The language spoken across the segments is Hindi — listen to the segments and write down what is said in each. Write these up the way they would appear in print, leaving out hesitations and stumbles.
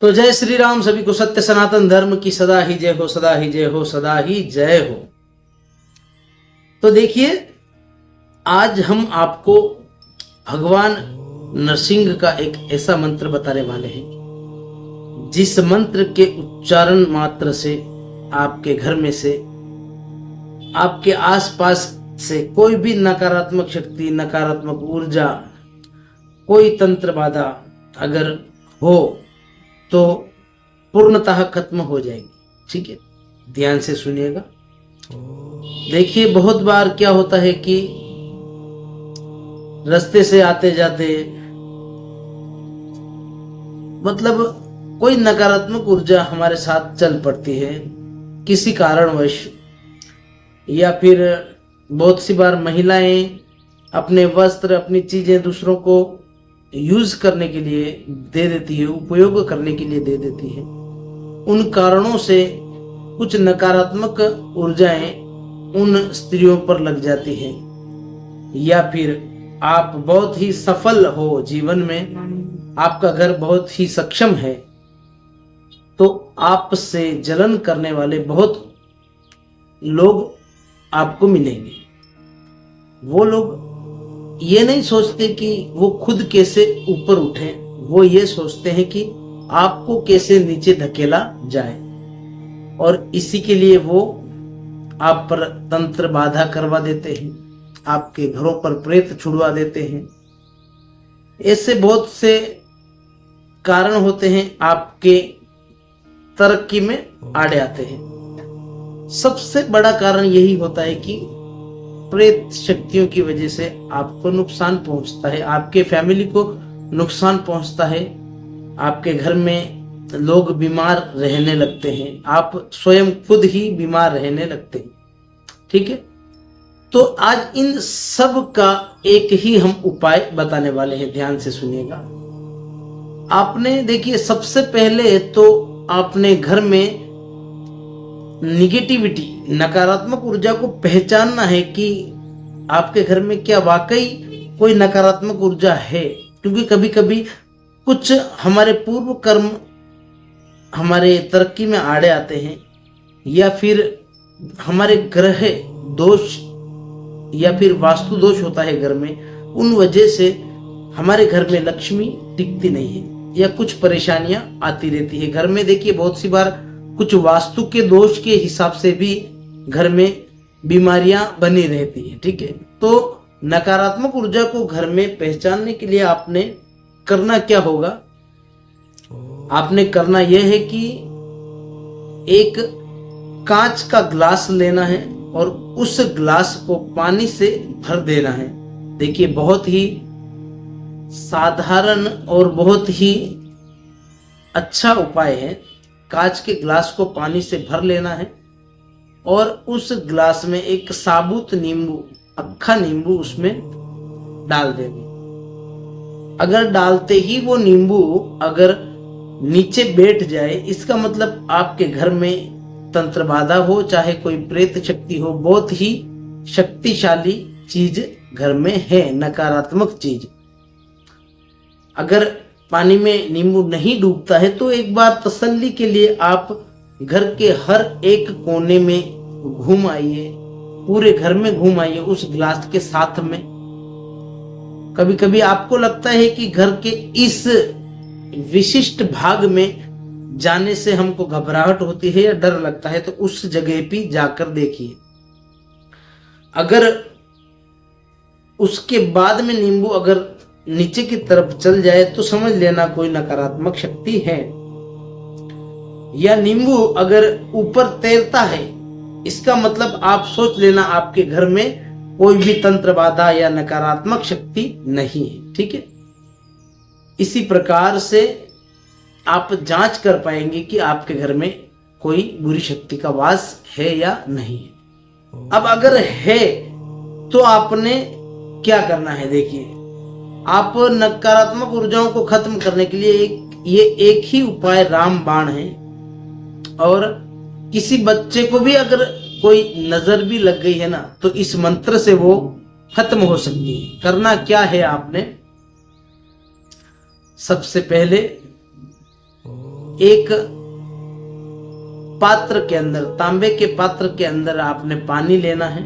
तो जय श्री राम। सभी को सत्य सनातन धर्म की सदा ही जय हो, सदा ही जय हो, सदा ही जय हो। तो देखिए, आज हम आपको भगवान नरसिंह का एक ऐसा मंत्र बताने वाले हैं जिस मंत्र के उच्चारण मात्र से आपके घर में से, आपके आसपास से कोई भी नकारात्मक शक्ति, नकारात्मक ऊर्जा, कोई तंत्र बाधा अगर हो तो पूर्णतः खत्म हो जाएगी। ठीक है, ध्यान से सुनिएगा। देखिए, बहुत बार क्या होता है कि रास्ते से आते जाते मतलब कोई नकारात्मक ऊर्जा हमारे साथ चल पड़ती है किसी कारणवश, या फिर बहुत सी बार महिलाएं अपने वस्त्र, अपनी चीजें दूसरों को यूज करने के लिए दे देती है, उपयोग करने के लिए दे देती है। उन कारणों से कुछ नकारात्मक ऊर्जाएं उन स्त्रियों पर लग जाती है। या फिर आप बहुत ही सफल हो जीवन में, आपका घर बहुत ही सक्षम है, तो आपसे जलन करने वाले बहुत लोग आपको मिलेंगे। वो लोग ये नहीं सोचते कि वो खुद कैसे ऊपर उठे, वो ये सोचते हैं कि आपको कैसे नीचे धकेला जाए, और इसी के लिए वो आप पर तंत्र बाधा करवा देते हैं, आपके घरों पर प्रेत छुड़वा देते हैं। ऐसे बहुत से कारण होते हैं, आपके तरक्की में आड़े आते हैं। सबसे बड़ा कारण यही होता है कि प्रेत शक्तियों की वजह से आपको नुकसान पहुंचता है, आपके फैमिली को नुकसान पहुंचता है, आपके घर में लोग बीमार रहने लगते हैं, आप स्वयं खुद ही बीमार रहने लगते हैं। ठीक है, तो आज इन सब का एक ही हम उपाय बताने वाले हैं, ध्यान से सुनिएगा। आपने देखिए, सबसे पहले तो आपने घर में निगेटिविटी, नकारात्मक ऊर्जा को पहचानना है कि आपके घर में क्या वाकई कोई नकारात्मक ऊर्जा है। क्योंकि कभी कभी कुछ हमारे पूर्व कर्म हमारे तरक्की में आड़े आते हैं, या फिर हमारे ग्रह दोष या फिर वास्तु दोष होता है घर में, उन वजह से हमारे घर में लक्ष्मी टिकती नहीं है या कुछ परेशानियां आती रहती है घर में। देखिए, बहुत सी बार कुछ वास्तु के दोष के हिसाब से भी घर में बीमारियां बनी रहती है। ठीक है, तो नकारात्मक ऊर्जा को घर में पहचानने के लिए आपने करना क्या होगा? आपने करना यह है कि एक कांच का ग्लास लेना है और उस ग्लास को पानी से भर देना है। देखिए, बहुत ही साधारण और बहुत ही अच्छा उपाय है। कांच के ग्लास को पानी से भर लेना है और उस ग्लास में एक साबुत नींबू, अक्खा नींबू उसमें डाल देंगे। अगर डालते ही वो नींबू अगर नीचे बैठ जाए, इसका मतलब आपके घर में तंत्र बाधा हो, चाहे कोई प्रेत शक्ति हो, बहुत ही शक्तिशाली चीज घर में है, नकारात्मक चीज। अगर पानी में नींबू नहीं डूबता है तो एक बार तसल्ली के लिए आप घर के हर एक कोने में घूम आइए, पूरे घर में घूम आइए उस ग्लास के साथ में। कभी कभी आपको लगता है कि घर के इस विशिष्ट भाग में जाने से हमको घबराहट होती है या डर लगता है, तो उस जगह पे जाकर देखिए। अगर उसके बाद में नींबू अगर नीचे की तरफ चल जाए तो समझ लेना कोई नकारात्मक शक्ति है। या नींबू अगर ऊपर तैरता है, इसका मतलब आप सोच लेना आपके घर में कोई भी तंत्र बाधा या नकारात्मक शक्ति नहीं है। ठीक है, इसी प्रकार से आप जांच कर पाएंगे कि आपके घर में कोई बुरी शक्ति का वास है या नहीं है। अब अगर है तो आपने क्या करना है? देखिए, आप नकारात्मक ऊर्जाओं को खत्म करने के लिए ये एक ही उपाय रामबाण है। और किसी बच्चे को भी अगर कोई नजर भी लग गई है ना, तो इस मंत्र से वो खत्म हो सकती है। करना क्या है? आपने सबसे पहले एक पात्र के अंदर, तांबे के पात्र के अंदर आपने पानी लेना है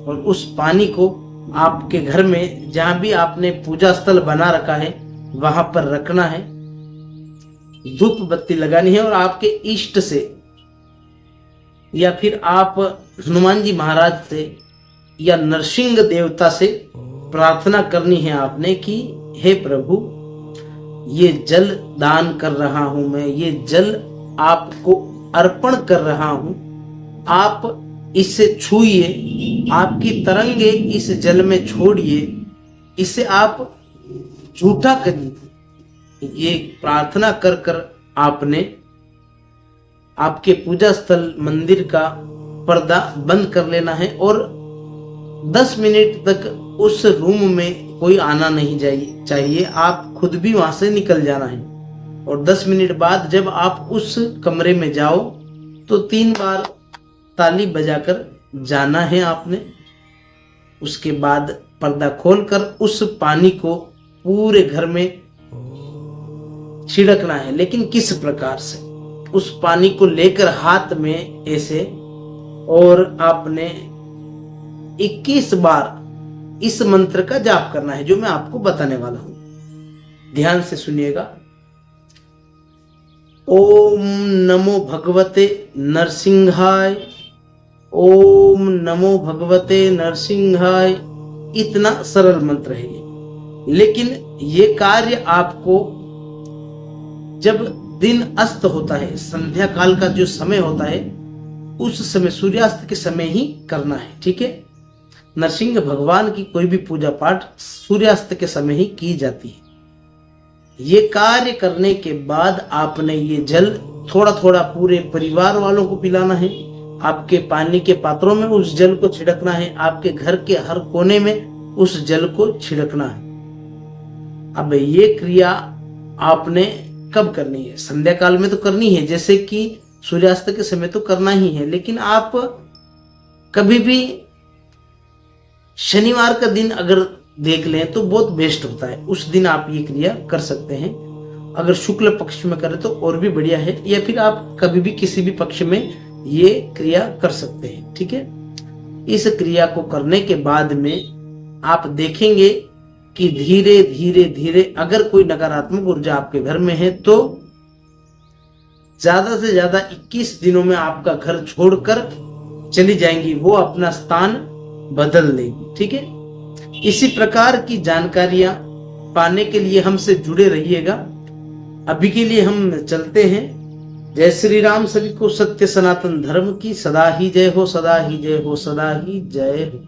और उस पानी को आपके घर में जहां भी आपने पूजा स्थल बना रखा है वहां पर रखना है, धूप बत्ती लगानी है और आपके इष्ट से या फिर आप हनुमान जी महाराज से या नरसिंह देवता से प्रार्थना करनी है आपने कि हे प्रभु, ये जल दान कर रहा हूं मैं, ये जल आपको अर्पण कर रहा हूं, आप इसे छूइए, आपकी तरंगे इस जल में छोड़िए, इसे आप झूठा करिए। ये प्रार्थना कर कर आपने आपके पूजा स्थल मंदिर का पर्दा बंद कर लेना है और 10 मिनट तक उस रूम में कोई आना नहीं चाहिए, आप खुद भी वहां से निकल जाना है। और 10 मिनट बाद जब आप उस कमरे में जाओ तो 3 बार ताली बजाकर जाना है आपने। उसके बाद पर्दा खोलकर उस पानी को पूरे घर में छिड़कना है, लेकिन किस प्रकार से? उस पानी को लेकर हाथ में ऐसे, और आपने 21 बार इस मंत्र का जाप करना है जो मैं आपको बताने वाला हूं। ध्यान से सुनिएगा। ओम नमो भगवते नरसिंहाय, ओम नमो भगवते नरसिंहाय। इतना सरल मंत्र है ये, लेकिन ये कार्य आपको जब दिन अस्त होता है, संध्या काल का जो समय होता है, उस समय सूर्यास्त के समय ही करना है, ठीक है। नरसिंह भगवान की कोई भी पूजा पाठ सूर्यास्त के समय ही की जाती है। ये कार्य करने के बाद आपने ये जल थोड़ा थोड़ा पूरे परिवार वालों को पिलाना है। आपके पानी के पात्रों में उस जल को छिड़कना है, आपके घर के हर कोने में उस जल को छिड़कना है। अब ये क्रिया आपने कब करनी है? संध्या काल में तो करनी है, जैसे कि सूर्यास्त के समय तो करना ही है, लेकिन आप कभी भी शनिवार का दिन अगर देख लें तो बहुत बेस्ट होता है, उस दिन आप ये क्रिया कर सकते हैं। अगर शुक्ल पक्ष में करें तो और भी बढ़िया है, या फिर आप कभी भी किसी भी पक्ष में ये क्रिया कर सकते हैं, ठीक है। इस क्रिया को करने के बाद में आप देखेंगे कि धीरे धीरे धीरे अगर कोई नकारात्मक ऊर्जा आपके घर में है तो ज्यादा से ज्यादा 21 दिनों में आपका घर छोड़कर चली जाएंगी, वो अपना स्थान बदल देंगी, ठीक है। इसी प्रकार की जानकारियां पाने के लिए हमसे जुड़े रहिएगा। अभी के लिए हम चलते हैं। जय श्री राम। सभी को सत्य सनातन धर्म की सदा ही जय हो, सदा ही जय हो, सदा ही जय हो।